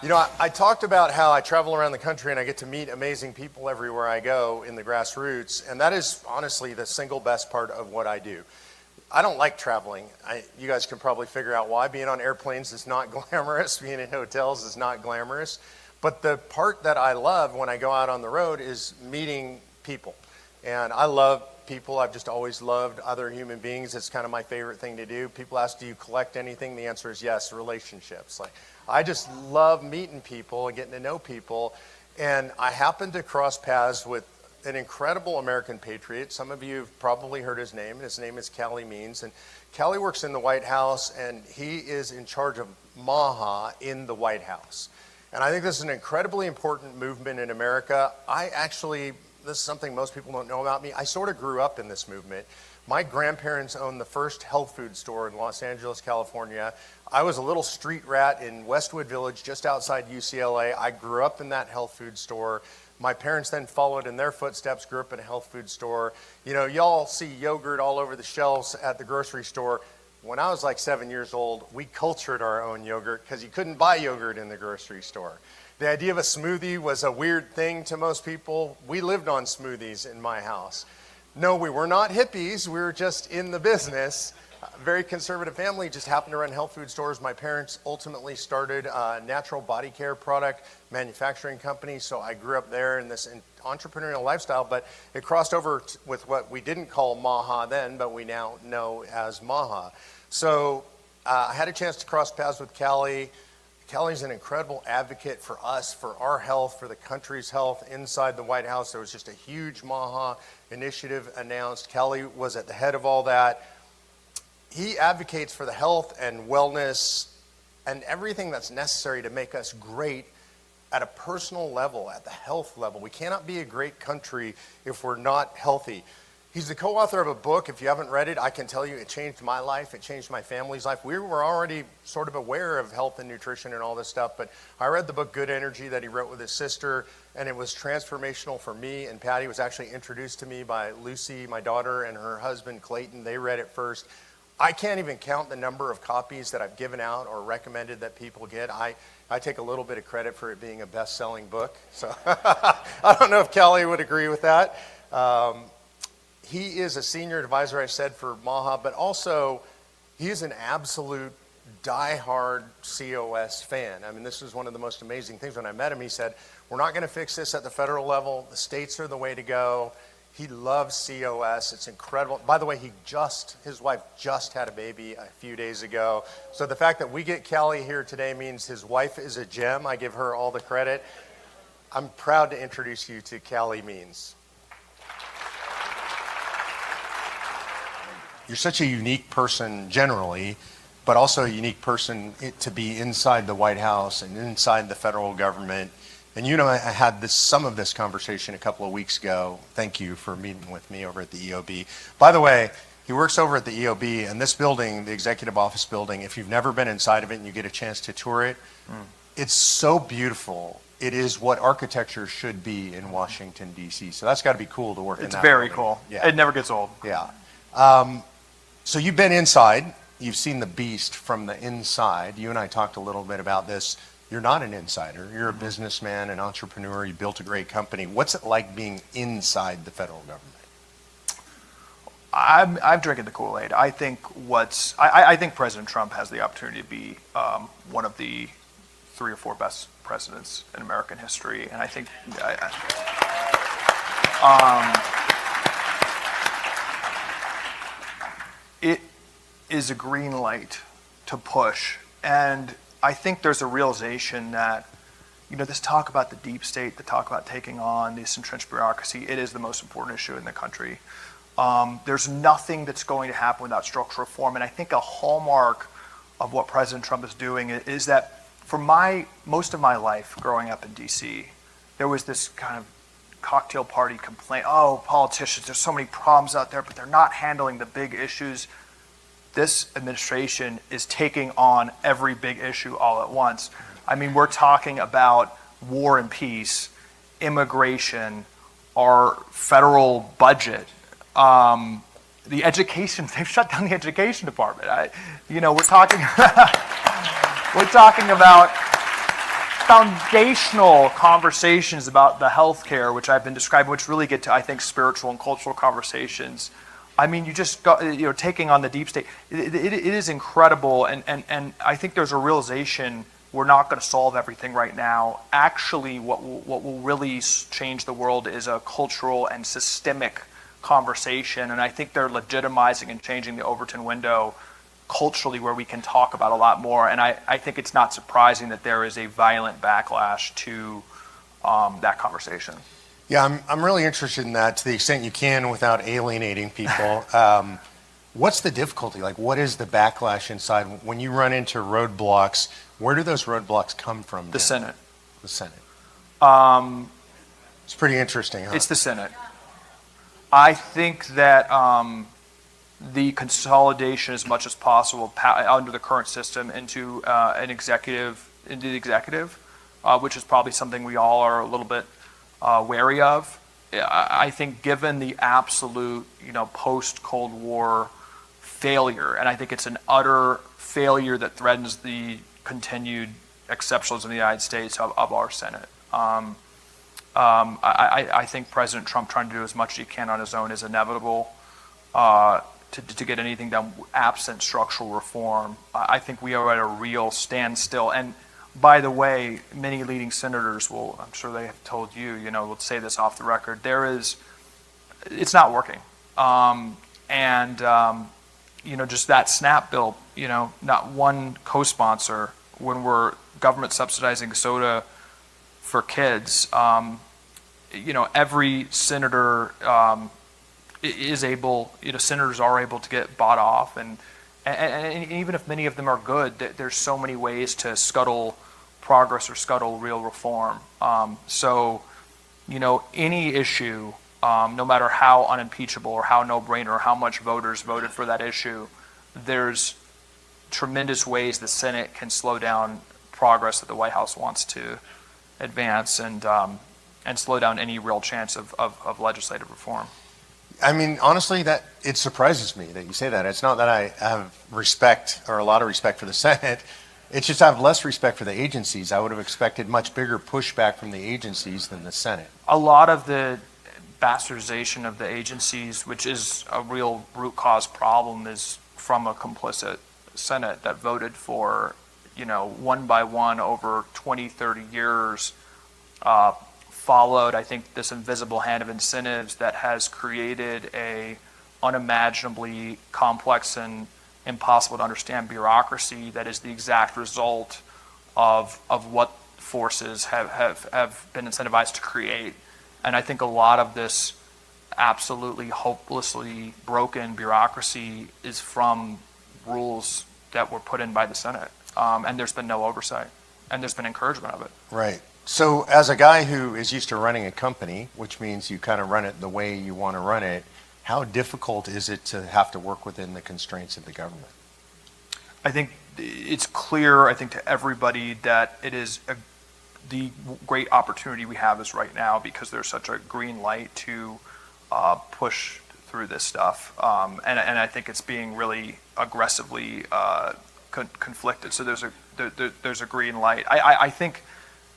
You know, I talked about how I travel around the country and I get to meet amazing people everywhere I go in the grassroots, and that is honestly the single best part of what I do. I don't like traveling. You guys can probably figure out why. Being on airplanes is not glamorous. Being in hotels is not glamorous. But the part that I love when I go out on the road is meeting people. And I love people. I've just always loved other human beings. It's kind of my favorite thing to do. People ask, do you collect anything? The answer is yes, relationships. Like, I just love meeting people and getting to know people. And I happened to cross paths with an incredible American patriot. Some of you have probably heard his name. His name is Callie Means. And Callie works in the White House, and he is in charge of MAHA in the White House. And I think this is an incredibly important movement in America. This is something most people don't know about me. I sort of grew up in this movement. My grandparents owned the first health food store in Los Angeles, California. I was a little street rat in Westwood Village, just outside UCLA. I grew up in that health food store. My parents then followed in their footsteps, grew up in a health food store. You know, y'all see yogurt all over the shelves at the grocery store. When I was like 7 years old, we cultured our own yogurt because you couldn't buy yogurt in the grocery store. The idea of a smoothie was a weird thing to most people. We lived on smoothies in my house. No, we were not hippies. We were just in the business. A very conservative family, just happened to run health food stores. My parents ultimately started a natural body care product manufacturing company, so I grew up there in this entrepreneurial lifestyle, but it crossed over with what we didn't call MAHA then, but we now know as MAHA. So I had a chance to cross paths with Callie. Callie's an incredible advocate for us, for our health, for the country's health inside the White House. There was just a huge MAHA initiative announced. Callie was at the head of all that. He advocates for the health and wellness and everything that's necessary to make us great at a personal level, at the health level. We cannot be a great country if we're not healthy. He's the co-author of a book. If you haven't read it, I can tell you it changed my life. It changed my family's life. We were already sort of aware of health and nutrition and all this stuff, but I read the book Good Energy that he wrote with his sister, and it was transformational for me. And Patty was actually introduced to me by Lucy, my daughter, and her husband, Clayton. They read it first. I can't even count the number of copies that I've given out or recommended that people get. I take a little bit of credit for it being a best-selling book. So I don't know if Callie would agree with that. He is a senior advisor, I said, for MAHA, but also he is an absolute diehard COS fan. I mean, this was one of the most amazing things. When I met him, he said, we're not going to fix this at the federal level. The states are the way to go. He loves COS. It's incredible. By the way, his wife just had a baby a few days ago. So the fact that we get Callie here today means his wife is a gem. I give her all the credit. I'm proud to introduce you to Callie Means. You're such a unique person generally, but also a unique person to be inside the White House and inside the federal government. And you know, I had some of this conversation a couple of weeks ago. Thank you for meeting with me over at the EOB. By the way, he works over at the EOB, and this building, the executive office building, if you've never been inside of it and you get a chance to tour it, it's so beautiful. It is what architecture should be in Washington, D.C. So that's got to be cool to work in that It's very building. cool. Yeah. It never gets old. Yeah. So you've been inside. You've seen the beast from the inside. You and I talked a little bit about this. You're not an insider. You're a businessman, an entrepreneur. You built a great company. What's it like being inside the federal government? I'm drinking the Kool-Aid. I think I think President Trump has the opportunity to be one of the 3 or 4 best presidents in American history, and I think it is a green light to push. And I think there's a realization that, you know, this talk about the deep state, the talk about taking on this entrenched bureaucracy, it is the most important issue in the country. There's nothing that's going to happen without structural reform. And I think a hallmark of what President Trump is doing is that for most of my life growing up in DC, there was this kind of cocktail party complaint. Oh, politicians, there's so many problems out there, but they're not handling the big issues. This administration is taking on every big issue all at once. I mean, we're talking about war and peace, immigration, our federal budget, the education. They've shut down the education department. We're talking, we're talking about foundational conversations about the healthcare, which I've been describing, which really get to, I think, spiritual and cultural conversations. I mean, you just got, taking on the deep state. It is incredible, and I think there's a realization we're not going to solve everything right now. Actually, what will really change the world is a cultural and systemic conversation, and I think they're legitimizing and changing the Overton window culturally, where we can talk about a lot more. And I think it's not surprising that there is a violent backlash to that conversation. Yeah, I'm really interested in that to the extent you can without alienating people. What's the difficulty? Like, what is the backlash inside? When you run into roadblocks, where do those roadblocks come from? The Senate. The Senate. It's pretty interesting, huh? It's the Senate. I think that the consolidation as much as possible under the current system into the executive, which is probably something we all are a little bit wary of. I think given the absolute, post-Cold War failure, and I think it's an utter failure that threatens the continued exceptionalism in the United States of our Senate. I think President Trump trying to do as much as he can on his own is inevitable. To get anything done absent structural reform, I think we are at a real standstill. And by the way, many leading senators will, I'm sure they have told you, will say this off the record, it's not working. Just that SNAP bill, not one co-sponsor when we're government subsidizing soda for kids. Every senator is able, senators are able to get bought off, and even if many of them are good, there's so many ways to scuttle progress or scuttle real reform. Any issue, no matter how unimpeachable or how no-brainer or how much voters voted for that issue, there's tremendous ways the Senate can slow down progress that the White House wants to advance, and slow down any real chance of legislative reform. I mean, honestly, that it surprises me that you say that. It's not that I have respect or a lot of respect for the Senate. It's just I have less respect for the agencies. I would have expected much bigger pushback from the agencies than the Senate. A lot of the bastardization of the agencies, which is a real root cause problem, is from a complicit Senate that voted for, one by one over 20, 30 years, followed, I think, this invisible hand of incentives that has created a unimaginably complex and impossible to understand bureaucracy that is the exact result of what forces have been incentivized to create. And I think a lot of this absolutely hopelessly broken bureaucracy is from rules that were put in by the Senate. And there's been no oversight, and there's been encouragement of it. Right. So as a guy who is used to running a company, which means you kind of run it the way you want to run it, how difficult is it to have to work within the constraints of the government? I think it's clear, to everybody that it is the great opportunity we have is right now, because there's such a green light to push through this stuff. And I think it's being really aggressively conflicted. So there's a green light. I think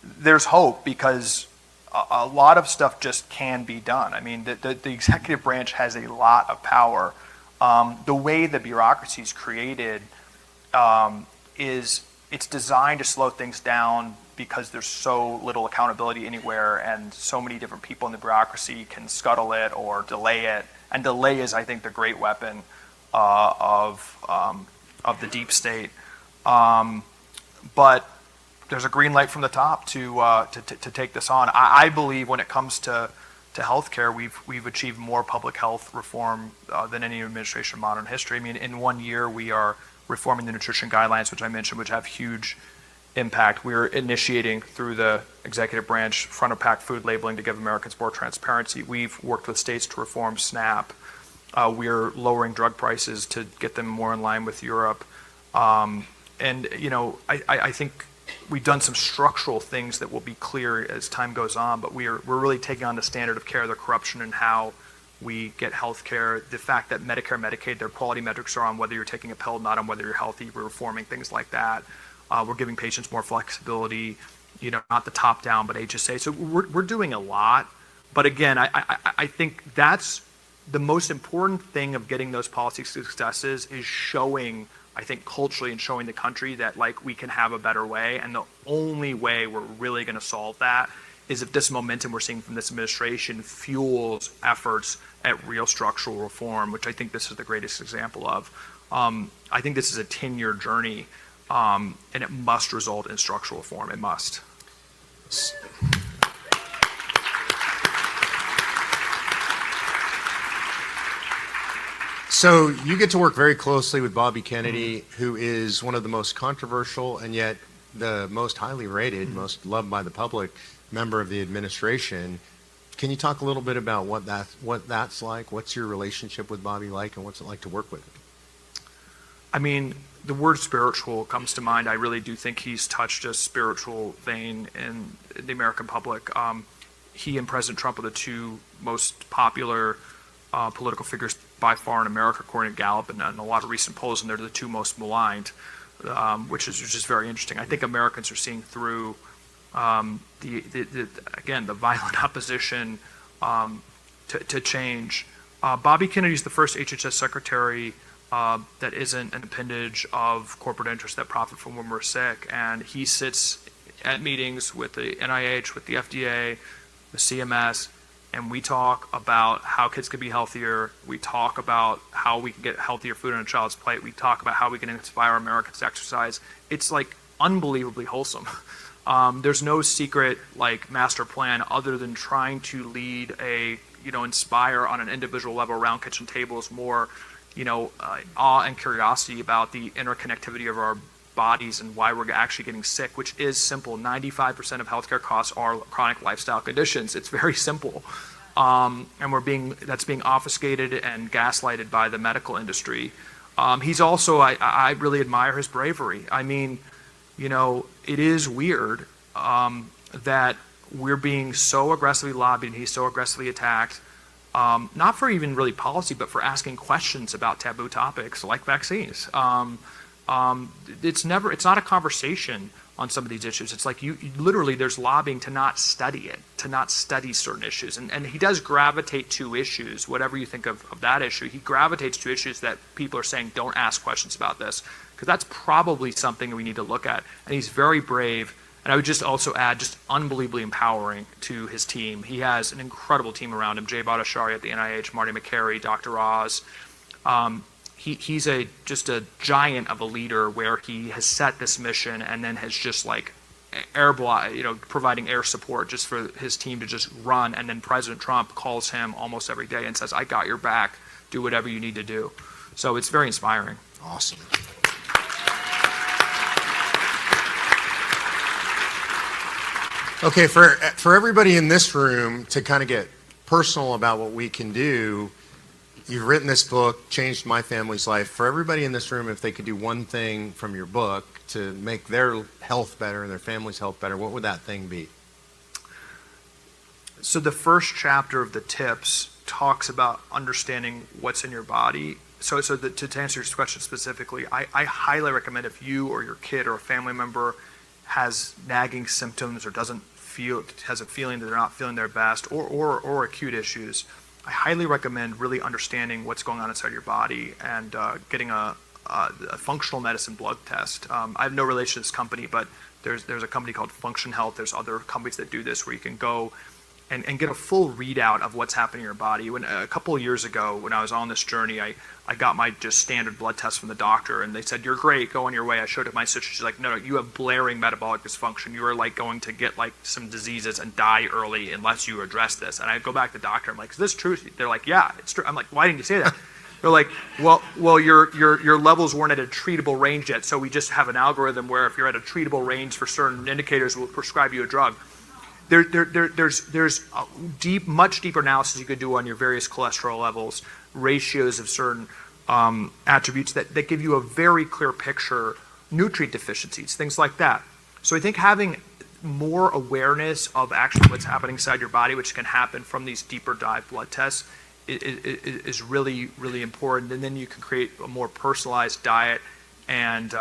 there's hope, because a lot of stuff just can be done. I mean, the executive branch has a lot of power. The way the bureaucracy is created it's designed to slow things down, because there's so little accountability anywhere, and so many different people in the bureaucracy can scuttle it or delay it. And delay is, I think, the great weapon of the deep state. But there's a green light from the top to take this on. I believe when it comes to healthcare, we've achieved more public health reform than any administration in modern history. I mean, in 1 year, we are reforming the nutrition guidelines, which I mentioned, which have huge impact. We're initiating through the executive branch front of pack food labeling to give Americans more transparency. We've worked with states to reform SNAP. We're lowering drug prices to get them more in line with Europe. I think we've done some structural things that will be clear as time goes on, but we're really taking on the standard of care, the corruption in how we get health care, the fact that Medicare, Medicaid, their quality metrics are on whether you're taking a pill, not on whether you're healthy. We're reforming things like that. We're giving patients more flexibility. not the top down, but HSA. So we're doing a lot. But again, I think that's the most important thing of getting those policy successes is showing, I think, culturally and showing the country that like we can have a better way. And the only way we're really going to solve that is if this momentum we're seeing from this administration fuels efforts at real structural reform, which I think this is the greatest example of. I think this is a 10-year journey, and it must result in structural reform. It must. So you get to work very closely with Bobby Kennedy, who is one of the most controversial and yet the most highly rated, most loved by the public member of the administration. Can you talk a little bit about what that's like? What's your relationship with Bobby like, and what's it like to work with him? I mean, the word spiritual comes to mind. I really do think he's touched a spiritual vein in the American public. He and President Trump are the two most popular political figures by far in America, according to Gallup, and a lot of recent polls, and they're the two most maligned, which is just very interesting. I think Americans are seeing through the violent opposition to change. Bobby Kennedy is the first HHS secretary that isn't an appendage of corporate interests that profit from when we're sick, and he sits at meetings with the NIH, with the FDA, the CMS, and we talk about how kids could be healthier. We talk about how we can get healthier food on a child's plate. We talk about how we can inspire Americans to exercise. It's like unbelievably wholesome. There's no secret like master plan other than trying to lead inspire on an individual level around kitchen tables more, awe and curiosity about the interconnectivity of our bodies and why we're actually getting sick, which is simple. 95% of healthcare costs are chronic lifestyle conditions. It's very simple. And that's being obfuscated and gaslighted by the medical industry. He's also, I really admire his bravery. I mean, it is weird that we're being so aggressively lobbied and he's so aggressively attacked, not for even really policy, but for asking questions about taboo topics like vaccines. It's not a conversation on some of these issues. It's like you literally, there's lobbying to not study it, to not study certain issues. And he does gravitate to issues, whatever you think of that issue, he gravitates to issues that people are saying, don't ask questions about this, because that's probably something we need to look at. And he's very brave. And I would just also add, just unbelievably empowering to his team. He has an incredible team around him. Jay Bhattacharya at the NIH, Marty McCary, Dr. Oz. He's just a giant of a leader where he has set this mission and then has just like providing air support just for his team to just run. And then President Trump calls him almost every day and says, I got your back, do whatever you need to do. So it's very inspiring. Awesome. Okay, for everybody in this room to kind of get personal about what we can do, you've written this book, Changed My Family's Life. For everybody in this room, if they could do one thing from your book to make their health better and their family's health better, what would that thing be? So the first chapter of the tips talks about understanding what's in your body. So to answer your question specifically, I highly recommend if you or your kid or a family member has nagging symptoms or has a feeling that they're not feeling their best or acute issues, I highly recommend really understanding what's going on inside your body and getting a functional medicine blood test. I have no relation to this company, but there's a company called Function Health. There's other companies that do this where you can go and get a full readout of what's happening in your body. When a couple of years ago, when I was on this journey, I got my just standard blood test from the doctor, and they said, "You're great, go on your way." I showed it to my sister. She's like, "No, you have blaring metabolic dysfunction. You are like going to get like some diseases and die early unless you address this." And I go back to the doctor. I'm like, "Is this true?" They're like, "Yeah, it's true." I'm like, "Why didn't you say that?" They're like, well, your levels weren't at a treatable range yet, so we just have an algorithm where if you're at a treatable range for certain indicators, we'll prescribe you a drug. There's a much deeper analysis you could do on your various cholesterol levels, ratios of certain attributes that give you a very clear picture, nutrient deficiencies, things like that. So I think having more awareness of actually what's happening inside your body, which can happen from these deeper dive blood tests, is really, really important. And then you can create a more personalized diet and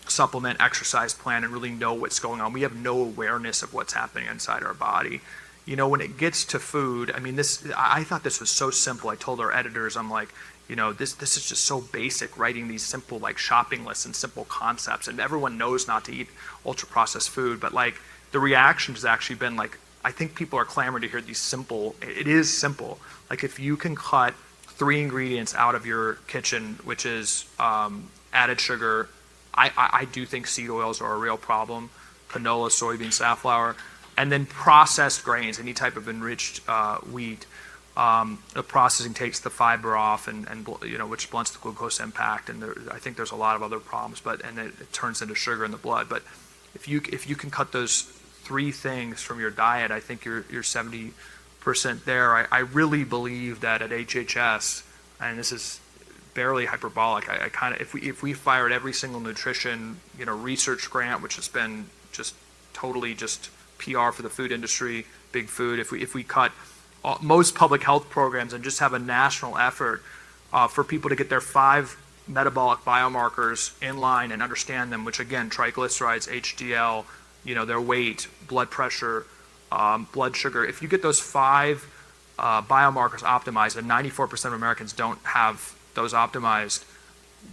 supplement, exercise plan, and really know what's going on. We have no awareness of what's happening inside our body. You know, when it gets to food, I mean, I thought this was so simple. I told our editors, I'm like, you know, this is just so basic, writing these simple like shopping lists and simple concepts, and everyone knows not to eat ultra processed food, but like the reaction has actually been like, I think people are clamoring to hear these simple, it is simple. Like if you can cut 3 ingredients out of your kitchen, which is added sugar, I do think seed oils are a real problem, canola, soybean, safflower, and then processed grains, any type of enriched wheat. The processing takes the fiber off, and you know, which blunts the glucose impact. And I think there's a lot of other problems, and it turns into sugar in the blood. But if you can cut those 3 things from your diet, I think you're 70% there. I really believe that at HHS, and this is barely hyperbolic, I kind of, if we fired every single nutrition, you know, research grant, which has been just totally just PR for the food industry, big food, if we cut most public health programs and just have a national effort for people to get their 5 metabolic biomarkers in line and understand them, which again, triglycerides, HDL, you know, their weight, blood pressure, blood sugar. If you get those 5 biomarkers optimized, and 94% of Americans don't have those optimized,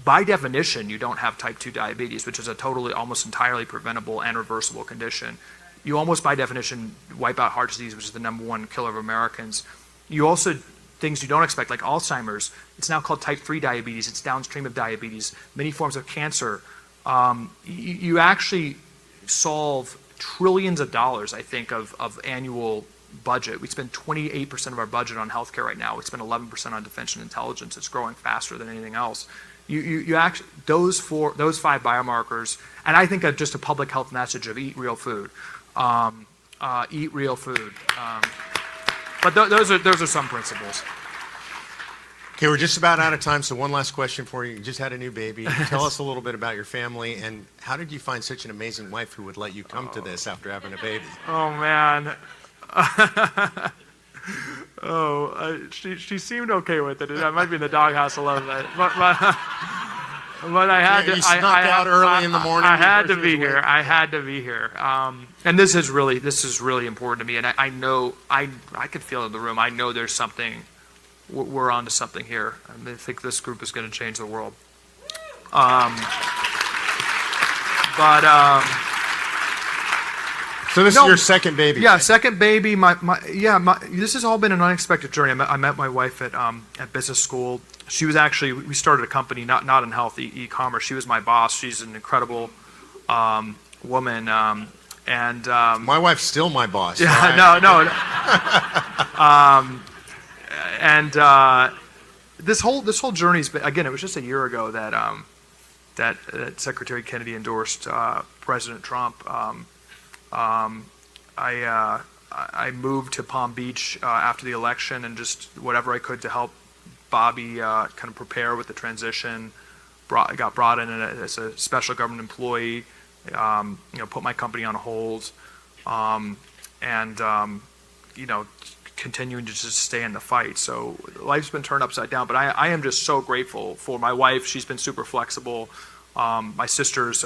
by definition, you don't have type 2 diabetes, which is a totally, almost entirely preventable and reversible condition. You almost by definition wipe out heart disease, which is the #1 killer of Americans. You also, things you don't expect, like Alzheimer's, it's now called type 3 diabetes, it's downstream of diabetes, many forms of cancer. You actually solve trillions of dollars, I think, of annual budget. We spend 28% of our budget on healthcare right now. We spend 11% on defense and intelligence. It's growing faster than anything else. You actually, those 5 biomarkers, and I think of just a public health message of eat real food. Eat real food. But those are some principles. Okay, we're just about out of time, so one last question for you. You just had a new baby. Tell us a little bit about your family, and how did you find such an amazing wife who would let you come to this after having a baby? Oh, man. She seemed okay with it. I might be in the doghouse a little bit. But I had to. You snuck out early in the morning. I had to be here. I had to be here. And this is really important to me. And I know I could feel it in the room. I know there's something. We're onto something here. I think this group is going to change the world. So this is your second baby? Yeah, second baby. This has all been an unexpected journey. I met my wife at business school. She was actually, we started a company, not in health, e-commerce. She was my boss. She's an incredible woman. My wife's still my boss. Yeah, right? no. And this whole journey's been, again, it was just a year ago that Secretary Kennedy endorsed President Trump. I moved to Palm Beach after the election, and just whatever I could to help Bobby kind of prepare with the transition. Got brought in as a special government employee. Put my company on hold, continuing to just stay in the fight. So life's been turned upside down, but I am just so grateful for my wife. She's been super flexible. My sister's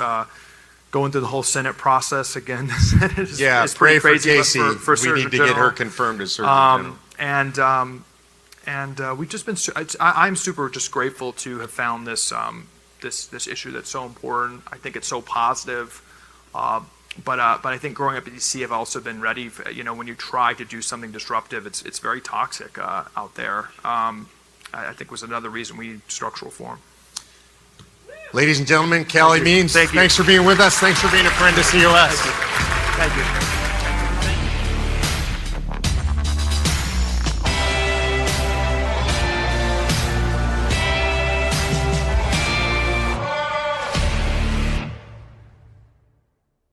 going through the whole Senate process again. It's pretty pray crazy, for Casey. for We need to get her confirmed as Surgeon General. And we've just been. I'm super just grateful to have found this this issue that's so important. I think it's so positive. But I think growing up at DC, I've also been ready. When you try to do something disruptive, it's very toxic out there. I think was another reason we need structural reform. Ladies and gentlemen, Callie Means, thanks for being with us. Thanks for being a friend to COS. Thank you.